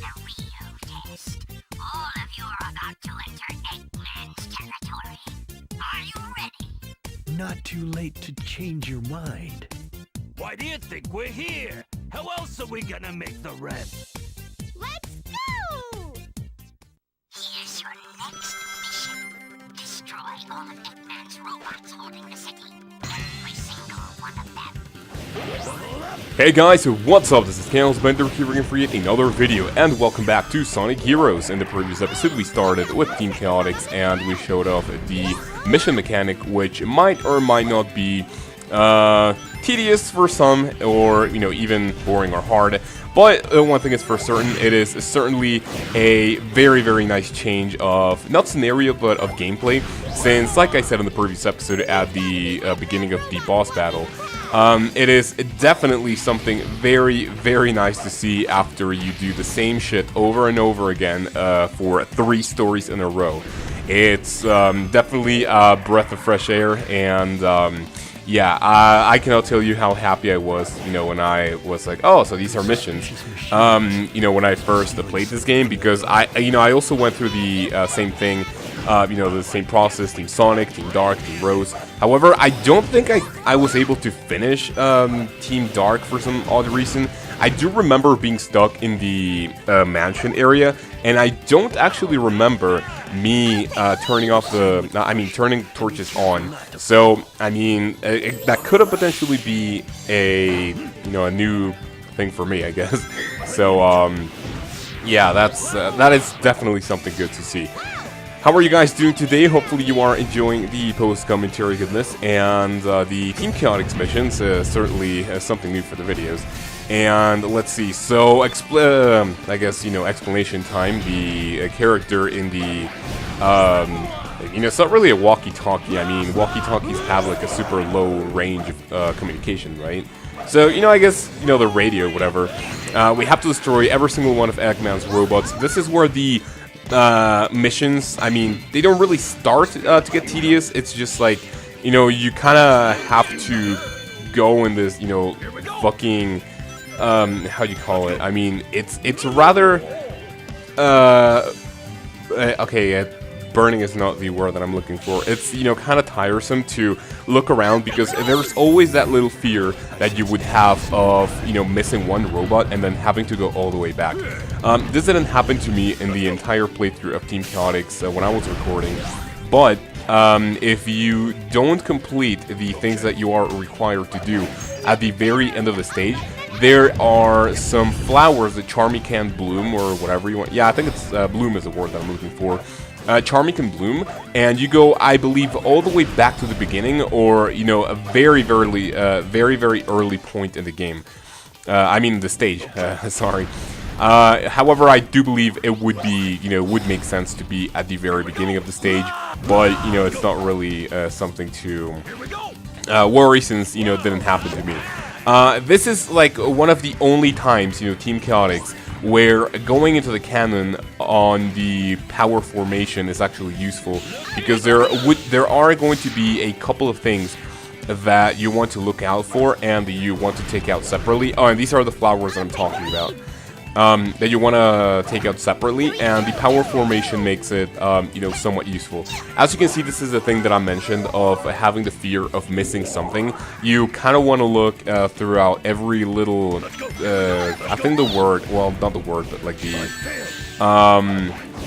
the real test. All of you are about to enter Eggman's territory. Are you ready? Not too late to change your mind. Why do you think we're here? How else are we gonna make the rent? Let's go! Here's your next mission. Destroy all of Eggman's robots holding the city. Every single one of them. Hey guys, what's up? This is kaozbender here again for yet another video, and welcome back to Sonic Heroes. In the previous episode, we started with Team Chaotix, and we showed off the mission mechanic, which might or might not be tedious for some, or even boring or hard. But one thing is for certain, it is certainly a very nice change of, not scenario, but of gameplay, since, like I said in the previous episode at the beginning of the boss battle, it is definitely something very nice to see after you do the same shit over and over again for 3 stories in a row. It's definitely a breath of fresh air, and yeah, I cannot tell you how happy I was, when I was like, oh, so these are missions, when I first played this game, because I also went through the same thing, the same process, Team Sonic, Team Dark, Team Rose. However, I don't think I was able to finish Team Dark for some odd reason. I do remember being stuck in the mansion area, and I don't actually remember me turning torches on. So, that could have potentially be a new thing for me, I guess. So, yeah, that is definitely something good to see. How are you guys doing today? Hopefully you are enjoying the post-commentary goodness, and the Team Chaotix missions, certainly something new for the videos. And let's see, so, I guess, explanation time. The character in the, it's not really a walkie-talkie. Walkie-talkies have like a super low range of communication, right? So, I guess, the radio, whatever. We have to destroy every single one of Eggman's robots. This is where the missions, they don't really start to get tedious. It's just like, you kind of have to go in this, fucking, how do you call it? It's rather, okay, burning is not the word that I'm looking for. It's, kind of tiresome to look around, because there's always that little fear that you would have of, missing one robot and then having to go all the way back. This didn't happen to me in the entire playthrough of Team Chaotix when I was recording, but if you don't complete the things that you are required to do at the very end of the stage, there are some flowers that Charmy can bloom, or whatever you want. Yeah, I think it's bloom is the word that I'm looking for. Charmy can bloom, and you go, I believe, all the way back to the beginning, or a very early point in the game. The stage. Sorry. However, I do believe it would be, would make sense to be at the very beginning of the stage, but it's not really something to worry, since it didn't happen to me. This is like one of the only times, Team Chaotix, where going into the cannon on the power formation is actually useful, because there are going to be a couple of things that you want to look out for and you want to take out separately. Oh, and these are the flowers that I'm talking about. That you want to take out separately, and the power formation makes it, somewhat useful. As you can see, this is the thing that I mentioned of having the fear of missing something. You kind of want to look throughout every little, I think the word, well, not the word, but like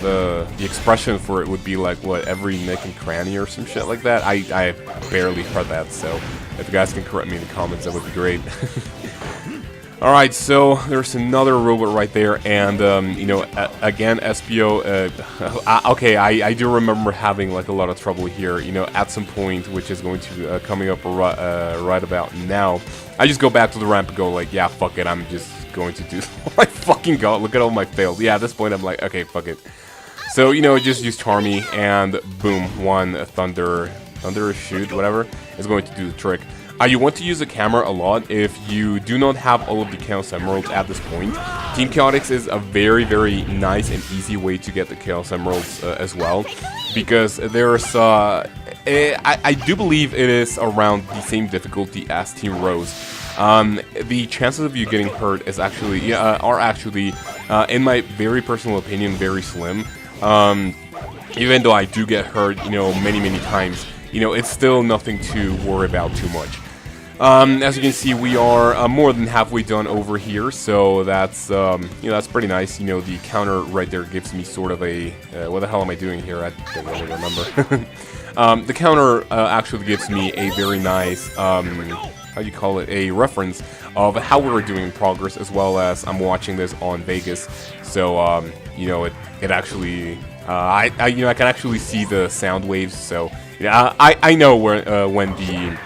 the expression for it would be like, what, every nook and cranny or some shit like that. I barely heard that, so if you guys can correct me in the comments, that would be great. Alright, so there's another robot right there, and, again, SPO, okay, I do remember having, like, a lot of trouble here, at some point, which is going to, coming up right about now. I just go back to the ramp and go, like, yeah, fuck it, I'm just going to do, oh my fucking god, look at all my fails. Yeah, at this point, I'm like, okay, fuck it. So, just use Charmy, and boom, one thunder shoot, whatever, is going to do the trick. You want to use the camera a lot if you do not have all of the Chaos Emeralds at this point. Team Chaotix is a very nice and easy way to get the Chaos Emeralds as well, because there's, I do believe it is around the same difficulty as Team Rose. The chances of you getting hurt is actually, are actually in my very personal opinion, very slim. Even though I do get hurt, you know, many times, you know, it's still nothing to worry about too much. As you can see, we are more than halfway done over here, so that's, you know, that's pretty nice. You know, the counter right there gives me sort of a, what the hell am I doing here? I don't really remember. The counter actually gives me a very nice, how do you call it, a reference of how we're doing in progress, as well as I'm watching this on Vegas, so, you know, it actually, you know, I can actually see the sound waves, so, yeah, I know where, when the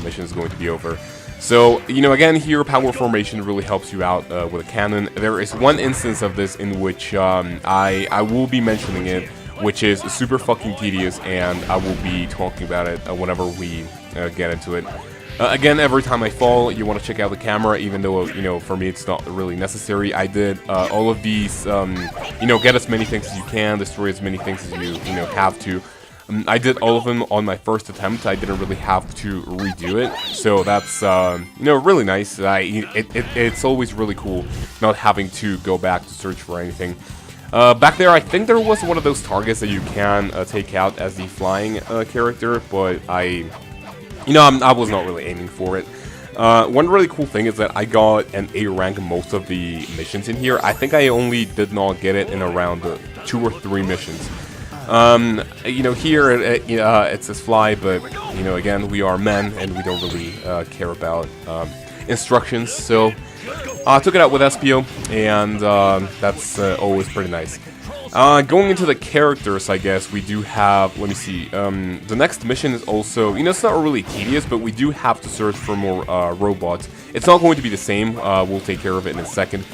mission is going to be over. So, you know, again, here, power formation really helps you out with a cannon. There is one instance of this in which I will be mentioning it, which is super fucking tedious, and I will be talking about it whenever we get into it. Again, every time I fall, you want to check out the camera, even though, you know, for me it's not really necessary. I did all of these, you know, get as many things as you can, destroy as many things as you know, have to. I did all of them on my first attempt. I didn't really have to redo it, so that's, you know, really nice. It's always really cool not having to go back to search for anything. Back there, I think there was one of those targets that you can take out as the flying character, but you know, I was not really aiming for it. One really cool thing is that I got an A rank in most of the missions in here. I think I only did not get it in around 2 or 3 missions. You know, here it says fly, but, you know, again, we are men and we don't really care about instructions, so I took it out with SPO, and that's always pretty nice. Going into the characters, I guess, we do have, let me see, the next mission is also, you know, it's not really tedious, but we do have to search for more robots. It's not going to be the same, we'll take care of it in a second,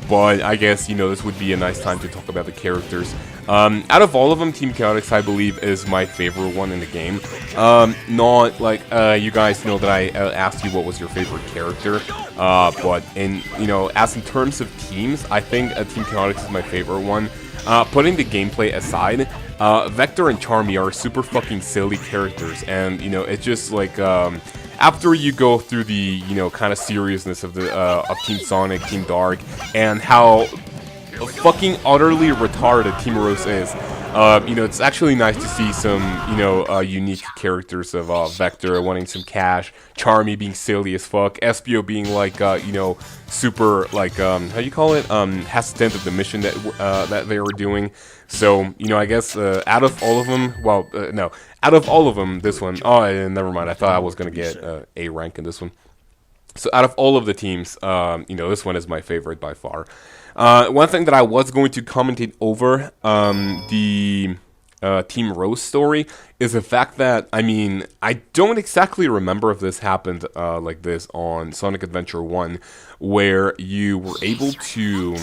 but I guess, you know, this would be a nice time to talk about the characters. Out of all of them, Team Chaotix, I believe, is my favorite one in the game. Not like, you guys know that I asked you what was your favorite character, but you know, as in terms of teams, I think Team Chaotix is my favorite one. Putting the gameplay aside, Vector and Charmy are super fucking silly characters, and, you know, it's just like, after you go through the, you know, kind of seriousness of the, of Team Sonic, Team Dark, and how fucking utterly retarded Team Rose is, you know, it's actually nice to see some, you know, unique characters of Vector wanting some cash, Charmy being silly as fuck, Espio being like, you know, super, like, how do you call it, hesitant of the mission that that they were doing. So, you know, I guess out of all of them, well, no, out of all of them, this one, oh, never mind, I thought I was gonna get A rank in this one. So out of all of the teams, you know, this one is my favorite by far. One thing that I was going to commentate over the Team Rose story is the fact that, I mean, I don't exactly remember if this happened like this on Sonic Adventure 1, where you were able to,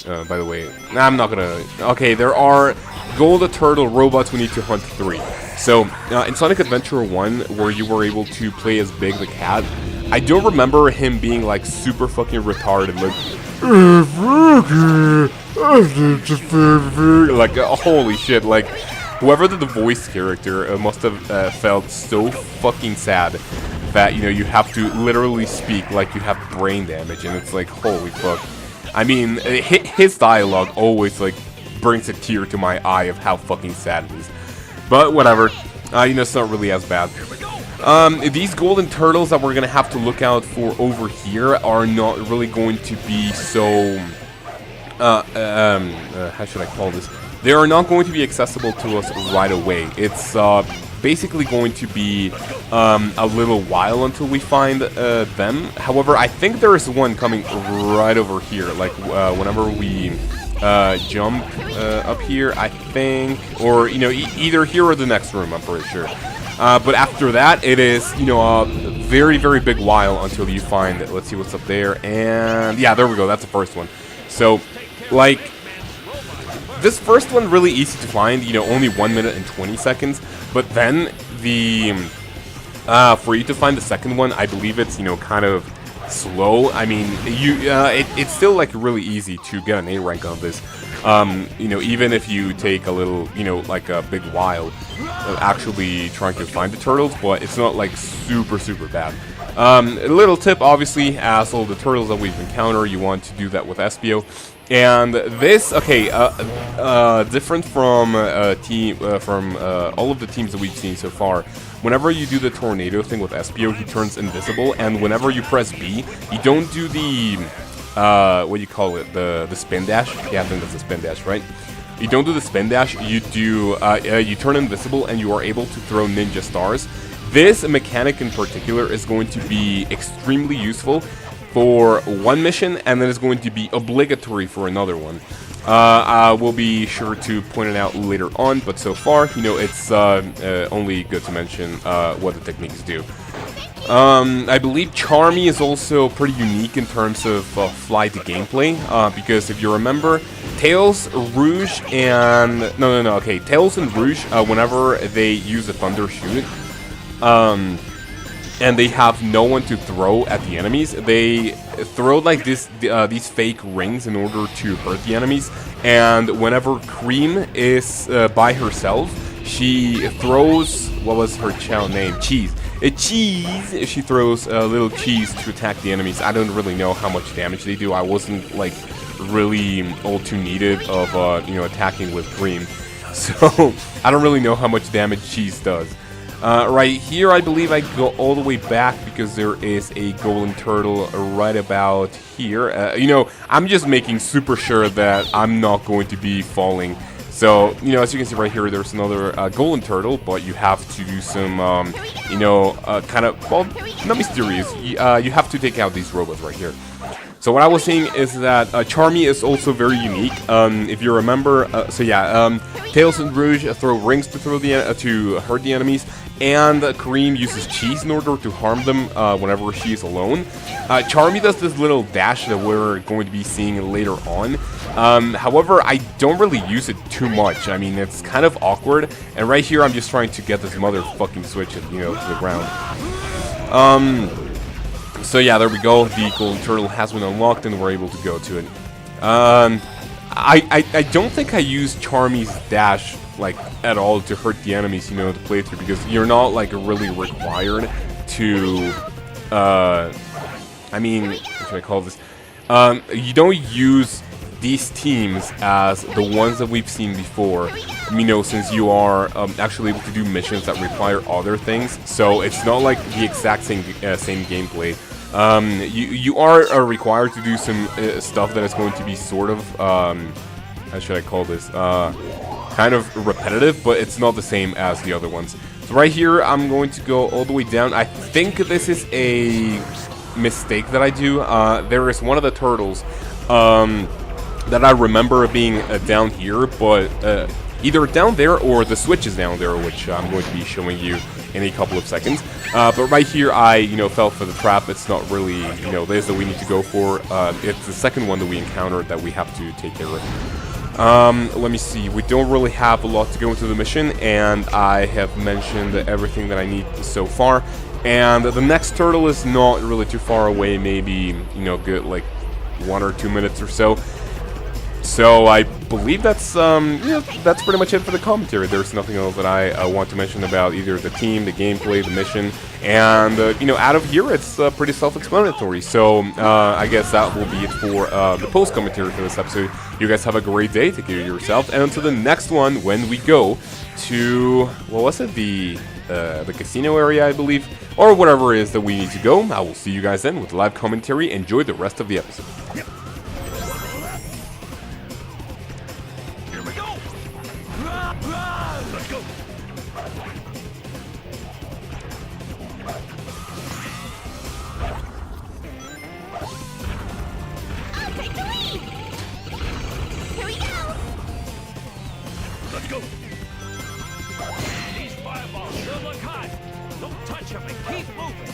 by the way, I'm not gonna, okay, there are Gold Turtle robots we need to hunt 3. So, in Sonic Adventure 1, where you were able to play as Big the Cat, I don't remember him being, like, super fucking retarded, like, holy shit, like, whoever did the voice character must have felt so fucking sad that, you know, you have to literally speak like you have brain damage, and it's like, holy fuck. I mean, his dialogue always, like, brings a tear to my eye of how fucking sad it is. But whatever, you know, it's not really as bad. These golden turtles that we're gonna have to look out for over here are not really going to be so, how should I call this? They are not going to be accessible to us right away. It's basically going to be a little while until we find them. However, I think there is one coming right over here, like whenever we jump up here, I think, or, you know, either here or the next room, I'm pretty sure. But after that, it is, you know, a very, very big while until you find it. Let's see what's up there, and yeah, there we go, that's the first one. So, like, this first one really easy to find, you know, only 1 minute and 20 seconds, but then the, for you to find the second one, I believe it's, you know, kind of slow. I mean, it's still, like, really easy to get an A rank on this. You know, even if you take a little, you know, like a big while actually trying to find the turtles, but it's not, like, super, super bad. A little tip, obviously, as all the turtles that we've encountered, you want to do that with Espio. And this, okay, different from all of the teams that we've seen so far. Whenever you do the tornado thing with Espio, he turns invisible, and whenever you press B, you don't do the what do you call it? The spin dash? Yeah, I think that's the spin dash, right? You don't do the spin dash. You do you turn invisible, and you are able to throw ninja stars. This mechanic in particular is going to be extremely useful for one mission, and then it's going to be obligatory for another one. I will be sure to point it out later on, but so far, you know, it's only good to mention what the techniques do. I believe Charmy is also pretty unique in terms of flight gameplay, because if you remember, Tails, Rouge, and... okay, Tails and Rouge, whenever they use the Thunder Shoot, and they have no one to throw at the enemies, they throw like these fake rings in order to hurt the enemies. And whenever Cream is by herself, she throws, what was her channel name? Cheese. Cheese. She throws a little cheese to attack the enemies. I don't really know how much damage they do. I wasn't like really all too needed of you know, attacking with Cream, so I don't really know how much damage Cheese does. Right here, I believe I go all the way back because there is a golden turtle right about here. You know, I'm just making super sure that I'm not going to be falling. So, you know, as you can see right here, there's another golden turtle, but you have to do some, you know, kind of, well, not mysterious. You have to take out these robots right here. So what I was saying is that Charmy is also very unique. If you remember, Tails and Rouge throw rings to to hurt the enemies, and Kareem uses cheese in order to harm them whenever she is alone. Charmy does this little dash that we're going to be seeing later on. However, I don't really use it too much. I mean, it's kind of awkward. And right here, I'm just trying to get this motherfucking switch, you know, to the ground. So yeah, there we go. The golden turtle has been unlocked, and we're able to go to it. I don't think I use Charmy's dash like at all to hurt the enemies, you know, to play through, because you're not like really required to. I mean, what should I call this? You don't use these teams as the ones that we've seen before, you know, since you are actually able to do missions that require other things. So it's not like the exact same gameplay. You are required to do some stuff that is going to be sort of, how should I call this, kind of repetitive, but it's not the same as the other ones. So right here, I'm going to go all the way down. I think this is a mistake that I do. There is one of the turtles that I remember being down here, but either down there or the switch is down there, which I'm going to be showing you in a couple of seconds. But right here, I, you know, fell for the trap. It's not really, you know, this that we need to go for. It's the second one that we encountered that we have to take care of. Let me see. We don't really have a lot to go into the mission, and I have mentioned everything that I need so far. And the next turtle is not really too far away, maybe, you know, good like 1 or 2 minutes or so. So I believe that's yeah, that's pretty much it for the commentary. There's nothing else that I want to mention about either the team, the gameplay, the mission, and you know, out of here it's pretty self-explanatory. So I guess that will be it for the post commentary for this episode. You guys have a great day. Take care of yourself, and until the next one, when we go to, what was it, the casino area, I believe, or whatever it is that we need to go. I will see you guys then with live commentary. Enjoy the rest of the episode. Let's go. I'll take the lead. Here we go. Let's go. These fireballs sure look hot. Don't touch them and keep moving.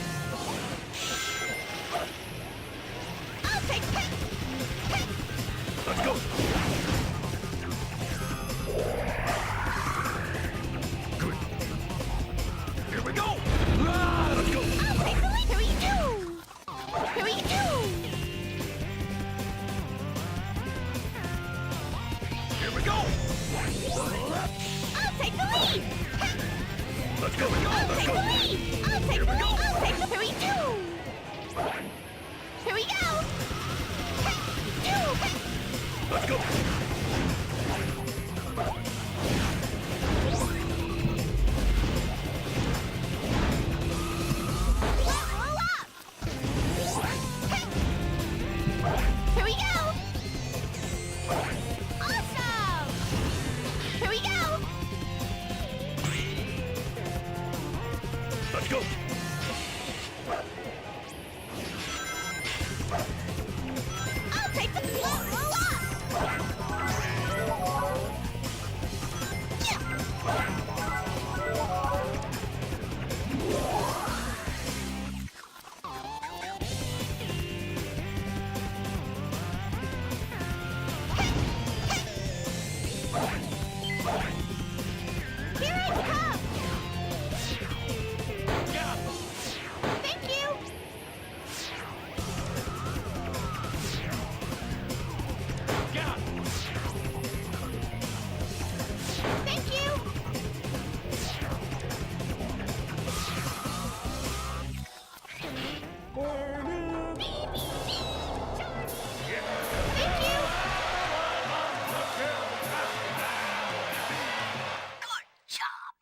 I'll take the lead. Let's go. Good. Here we go. Let's go. I'll take the lead. Here we go. Here we go. Here we go. I'll take the lead. Let's go. I'll Let's take go. the lead. I'll take the lead. I'll take the. Here we go. Good job.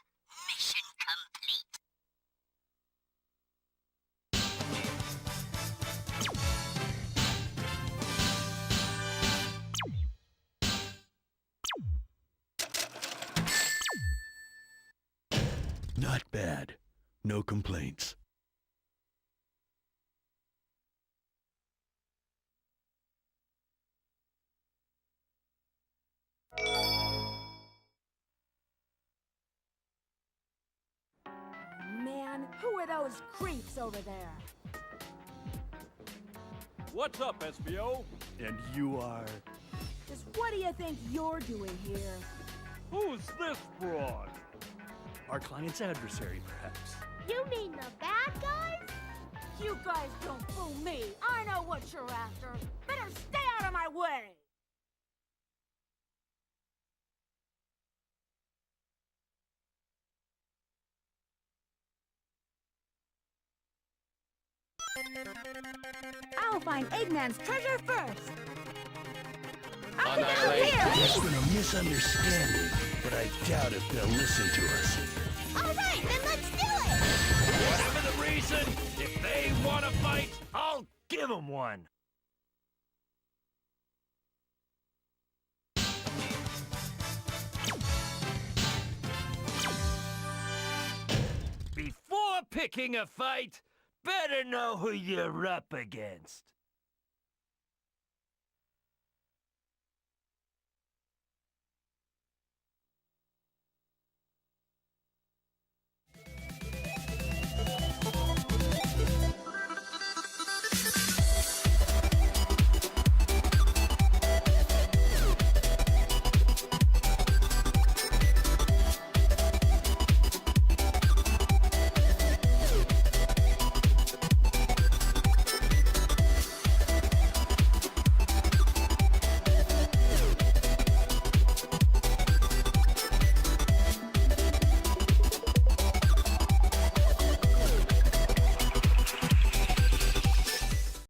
Mission complete. Not bad. No complaints. Man, who are those creeps over there? What's up, SBO? And you are... Just what do you think you're doing here? Who's this broad? our client's adversary, perhaps. You mean the bad guys? You guys don't fool me. I know what you're after. Better stay out of my way. I'll find Eggman's treasure first. I'll pick it up here. There's been a misunderstanding, but I doubt if they'll listen to us. All right, then let's do it. Whatever the reason, if they want to fight, I'll give them one. Before picking a fight, better know who you're up against.